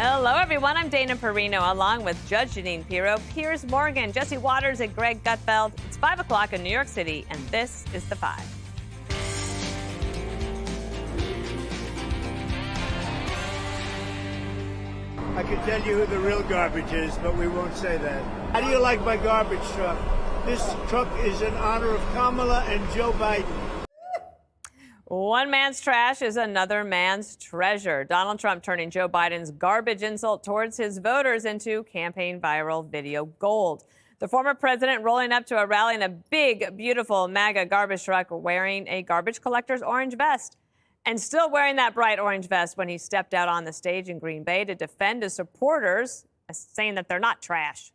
Hello, everyone. I'm Dana Perino, along with Judge Jeanine Pirro, Piers Morgan, Jesse Waters, and Greg Gutfeld. It's 5 o'clock in New York City, and this is The Five. I can tell you who the real garbage is, but we won't say that. How do you like my garbage truck? This truck is in honor of Kamala and Joe Biden. One man's trash is another man's treasure. Donald Trump turning Joe Biden's garbage insult towards his voters into campaign viral video gold. The former president rolling up to a rally in a big, beautiful MAGA garbage truck wearing a garbage collector's orange vest. And still wearing that bright orange vest when he stepped out on the stage in Green Bay to defend his supporters, saying that they're not trash.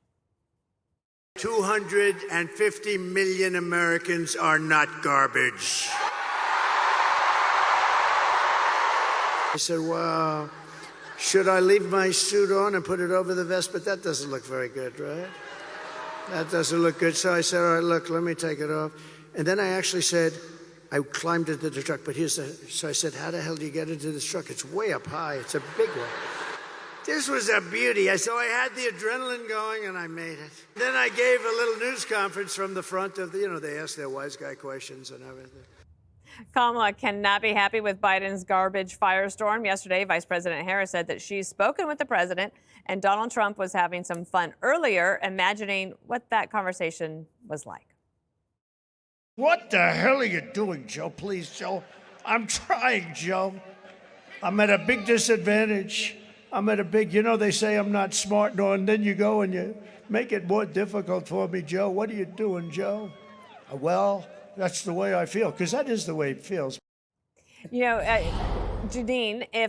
250 million Americans are not garbage. I said, well, should I leave my suit on and put it over the vest? But that doesn't look very good, right? That doesn't look good. So I said, all right, look, let me take it off. And then I actually said, I climbed into the truck, but so I said, how the hell do you get into this truck? It's way up high. It's a big one. This was a beauty. So I had the adrenaline going, and I made it. Then I gave a little news conference from the front of the, they asked their wise guy questions and everything. Kamala cannot be happy with Biden's garbage firestorm. Yesterday, Vice President Harris said that she's spoken with the president, and Donald Trump was having some fun earlier, imagining what that conversation was like. What the hell are you doing, Joe? Please, Joe. I'm trying, Joe. I'm at a big disadvantage. I'm at a big, they say I'm not smart, and then you go and you make it more difficult for me, Joe. What are you doing, Joe? Well, that's the way I feel, because that is the way it feels. Jeanine, I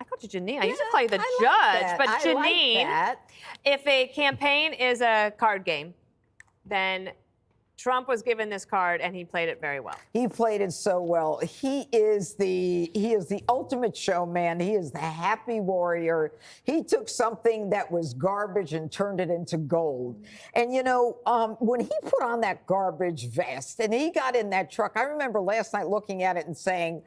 called you Jeanine. I used to call you the judge, but Jeanine, if a campaign is a card game, then Trump was given this card, and he played it very well. He played it so well. He is the ultimate showman. He is the happy warrior. He took something that was garbage and turned it into gold. And, when he put on that garbage vest and he got in that truck, I remember last night looking at it and saying,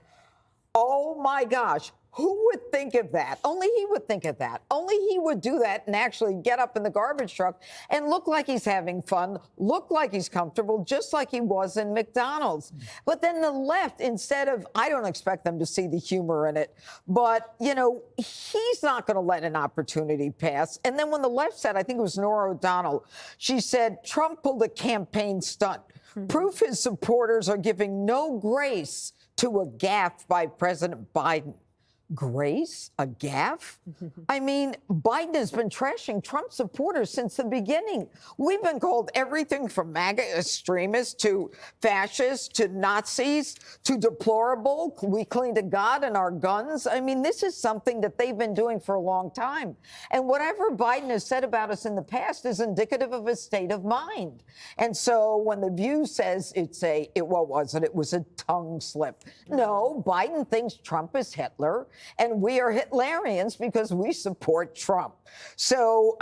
oh, my gosh. Who would think of that? Only he would think of that. Only he would do that and actually get up in the garbage truck and look like he's having fun, look like he's comfortable, just like he was in McDonald's. But then the left, instead of, I don't expect them to see the humor in it, but, he's not going to let an opportunity pass. And then when the left said, I think it was Norah O'Donnell, she said, Trump pulled a campaign stunt. Proof his supporters are giving no grace to a gaffe by President Biden. Grace? A gaffe? I mean, Biden has been trashing Trump supporters since the beginning. We've been called everything from MAGA extremists to fascists to Nazis to deplorable. We clean to God and our guns. I mean, this is something that they've been doing for a long time. And whatever Biden has said about us in the past is indicative of his state of mind. And so when The View says what was it? It was a tongue slip. No, Biden thinks Trump is Hitler. And we are Hitlerians because we support Trump. So,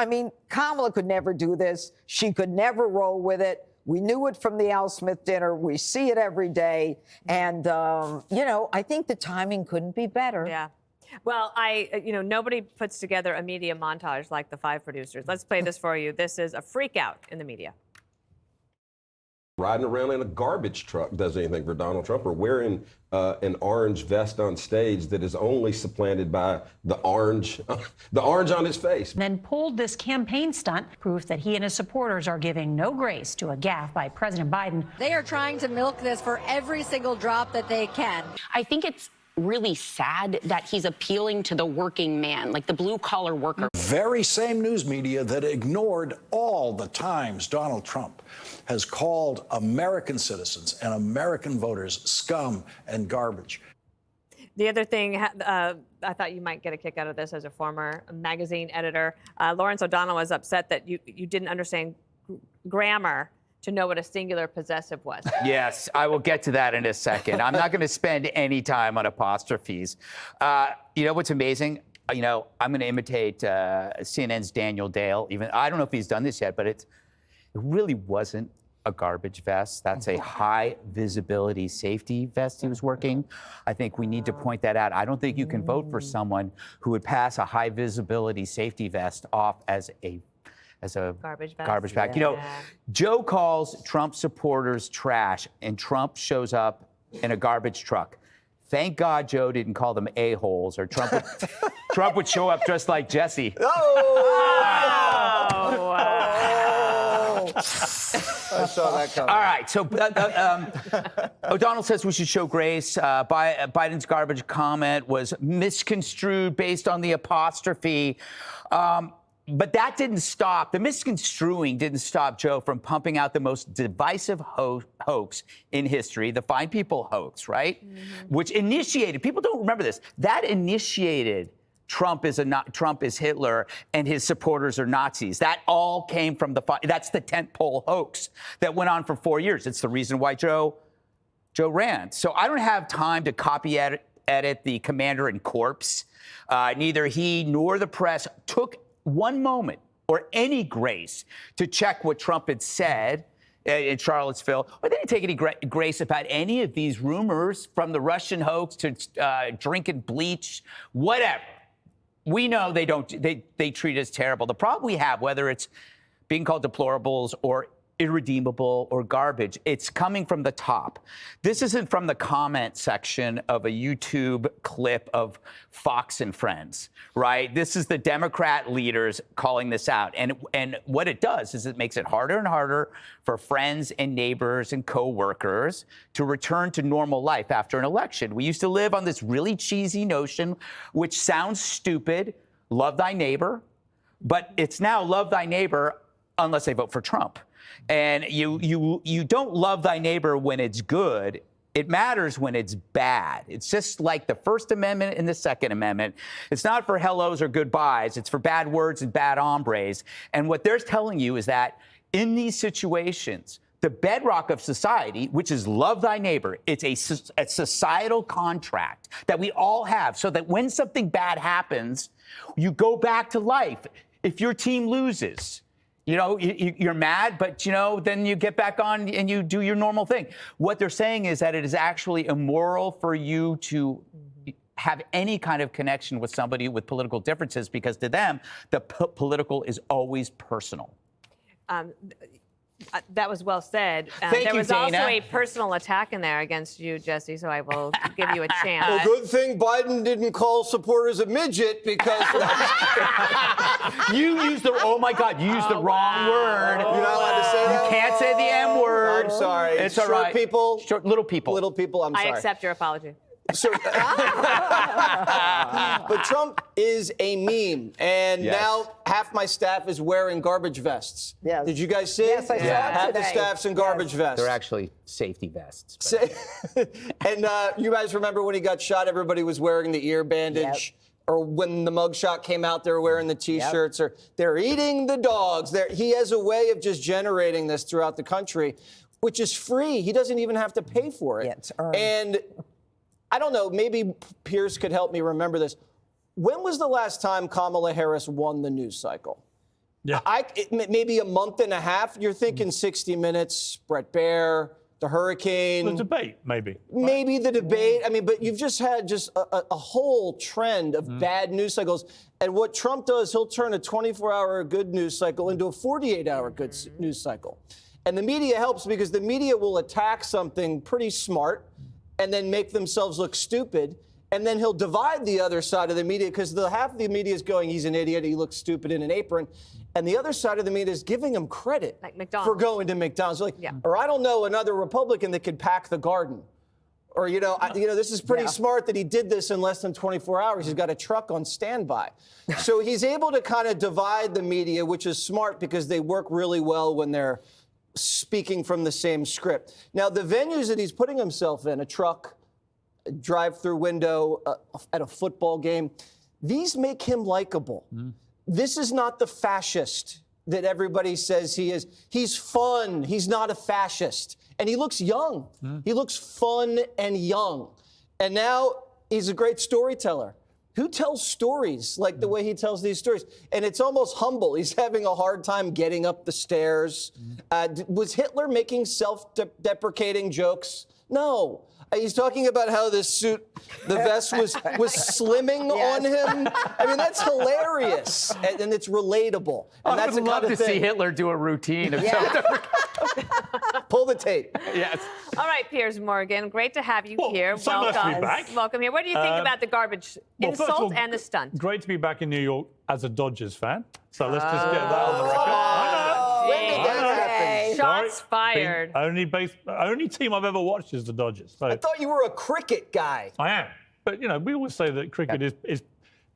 Kamala could never do this. She could never roll with it. We knew it from the Al Smith dinner. We see it every day. And, I think the timing couldn't be better. Yeah. Well, nobody puts together a media montage like the Five producers. Let's play this for you. This is a freak out in the media. Riding around in a garbage truck does anything for Donald Trump, or wearing an orange vest on stage that is only supplanted by the orange on his face. Then pulled this campaign stunt, proof that he and his supporters are giving no grace to a gaffe by President Biden. They are trying to milk this for every single drop that they can. I think it's really sad that he's appealing to the working man, like the blue-collar worker. Very same news media that ignored all the times Donald Trump has called American citizens and American voters scum and garbage. The other thing, I thought you might get a kick out of this as a former magazine editor. Lawrence O'Donnell was upset that you didn't understand grammar to know what a singular possessive was. Yes, I will get to that in a second. I'm not going to spend any time on apostrophes. You know what's amazing? I'm going to imitate CNN's Daniel Dale. Even I don't know if he's done this yet, but it really wasn't a garbage vest. That's a high visibility safety vest he was working. I think we need to point that out. I don't think you can vote for someone who would pass a high visibility safety vest off as a Garbage vest. garbage bag. Yeah. You know, Joe calls Trump supporters trash, and Trump shows up in a garbage truck. Thank God Joe didn't call them a-holes, or Trump would show up dressed like Jesse. I saw that coming. All right, so O'Donnell says we should show grace. Biden's garbage comment was misconstrued based on the apostrophe. But that didn't stop. The misconstruing didn't stop Joe from pumping out the most divisive hoax in history, the Fine People hoax, right? Which initiated, people don't remember this, that initiated Trump is Hitler and his supporters are Nazis. That all came from that's the tentpole hoax that went on for 4 years. It's the reason why Joe ran. So I don't have time to copy edit the commander in corpse. Neither he nor the press took one moment or any grace to check what Trump had said in Charlottesville, or they didn't take any grace about any of these rumors, from the Russian hoax to drinking bleach, whatever. We know they treat us terrible. The problem we have, whether it's being called deplorables or irredeemable or garbage, it's coming from the top. This isn't from the comment section of a YouTube clip of Fox and Friends, right? This is the Democrat leaders calling this out. And what it does is it makes it harder and harder for friends and neighbors and coworkers to return to normal life after an election. We used to live on this really cheesy notion, which sounds stupid, love thy neighbor, but it's now love thy neighbor unless they vote for Trump. And you don't love thy neighbor when it's good. It matters when it's bad. It's just like the First Amendment and the Second Amendment. It's not for hellos or goodbyes. It's for bad words and bad hombres. And what they're telling you is that in these situations, the bedrock of society, which is love thy neighbor, it's a societal contract that we all have, so that when something bad happens, you go back to life. If your team loses, you know, you're mad, but, you know, then you get back on and you do your normal thing. What they're saying is that it is actually immoral for you to have any kind of connection with somebody with political differences, because to them, the political is always personal. That was well said. There was also a personal attack in there against you, Jesse, so I will give you a chance. Well, good thing Biden didn't call supporters a midget, because you used the, oh my God, you used the wrong word. You're not allowed to say that? You can't say the M word. I'm sorry. It's all right. Little people. Little people, I'm sorry. I accept your apology. So, but Trump is a meme, and now half my staff is wearing garbage vests. Yes. Did you guys see? Yes, I saw it Half the today. staff's in garbage vests. They're actually safety vests. And you guys remember when he got shot, everybody was wearing the ear bandage? Yep. Or when the mugshot came out, they were wearing the T-shirts. Or they're eating the dogs. He has a way of just generating this throughout the country, which is free. He doesn't even have to pay for it. Yeah, it's earned. And I don't know, maybe Piers could help me remember this. When was the last time Kamala Harris won the news cycle? Yeah. Maybe a month and a half. You're thinking 60 Minutes, Bret Baier, the hurricane. The debate, maybe. Maybe the debate. I mean, but you've just had a whole trend of bad news cycles. And what Trump does, he'll turn a 24-hour good news cycle into a 48-hour good news cycle. And the media helps, because the media will attack something pretty smart and then make themselves look stupid. And then he'll divide the other side of the media, because half of the media is going, he's an idiot, he looks stupid in an apron. And the other side of the media is giving him credit for going to McDonald's. Or I don't know, another Republican that could pack the garden. Or, this is pretty smart that he did this in less than 24 hours. He's got a truck on standby. So he's able to kind of divide the media, which is smart, because they work really well when they're speaking from the same script. Now, the venues that he's putting himself in, a truck, a drive-through window, at a football game, these make him likable. This is not the fascist that everybody says he is. He's fun. He's not a fascist. And he looks young. He looks fun and young. And now he's a great storyteller. Who tells stories like the way he tells these stories? And it's almost humble. He's having a hard time getting up the stairs. Was Hitler making self-deprecating jokes? No. He's talking about how this suit, the vest was slimming on him. I mean, that's hilarious, and it's relatable. And I that's would the love kind to of thing. see Hitler do a routine of Pull the tape. Yes. All right, Piers Morgan, great to have you here. So nice to be back. Welcome here. What do you think about the garbage Well, first of insult all, and the stunt? Great to be back in New York as a Dodgers fan. So let's just get that on the record. I know. When did that happen? Shots Sorry. fired. Only team I've ever watched is the Dodgers. So I thought you were a cricket guy. I am. But, you know, we always say that cricket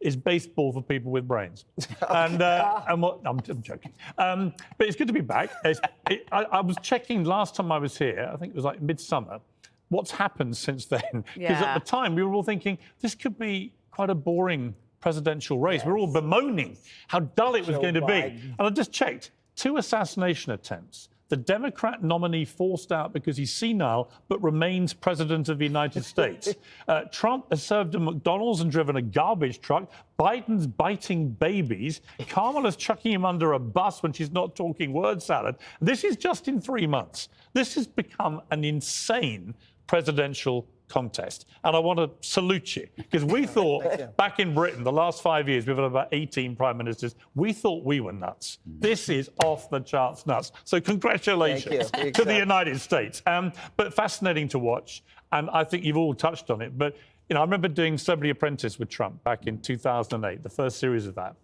is baseball for people with brains. And I'm joking. But it's good to be back. I was checking last time I was here, I think it was like midsummer, what's happened since then. Because at the time, we were all thinking, this could be quite a boring presidential race. We're all bemoaning how dull it was going to be. And I just checked, 2 assassination attempts. The Democrat nominee forced out because he's senile, but remains president of the United States. Trump has served at McDonald's and driven a garbage truck. Biden's biting babies. Kamala's chucking him under a bus when she's not talking word salad. This is just in 3 months. This has become an insane presidential contest. And I want to salute you, because we thought back in Britain, the last 5 years, we've had about 18 prime ministers. We thought we were nuts. This is off the charts nuts. So congratulations to the United States. But fascinating to watch. And I think you've all touched on it. But, you know, I remember doing Celebrity Apprentice with Trump back in 2008, the first series of that,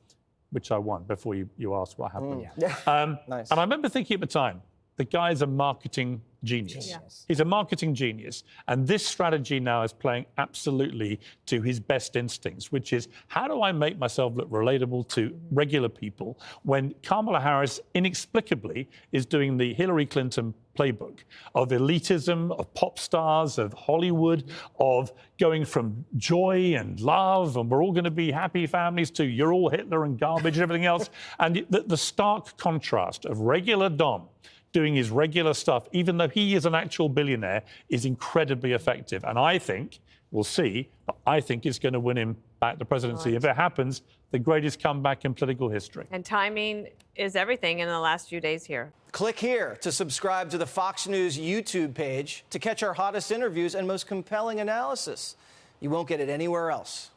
which I won before you asked what happened. Nice. And I remember thinking at the time, the guy's a marketing genius. Yes. He's a marketing genius. And this strategy now is playing absolutely to his best instincts, which is, how do I make myself look relatable to regular people when Kamala Harris inexplicably is doing the Hillary Clinton playbook of elitism, of pop stars, of Hollywood, of going from joy and love, and we're all going to be happy families, to you're all Hitler and garbage and everything else. And the stark contrast of regular Dom doing his regular stuff, even though he is an actual billionaire, is incredibly effective. And I think, we'll see, but I think it's going to win him back the presidency. If it happens, the greatest comeback in political history. And timing is everything in the last few days here. Click here to subscribe to the Fox News YouTube page to catch our hottest interviews and most compelling analysis. You won't get it anywhere else.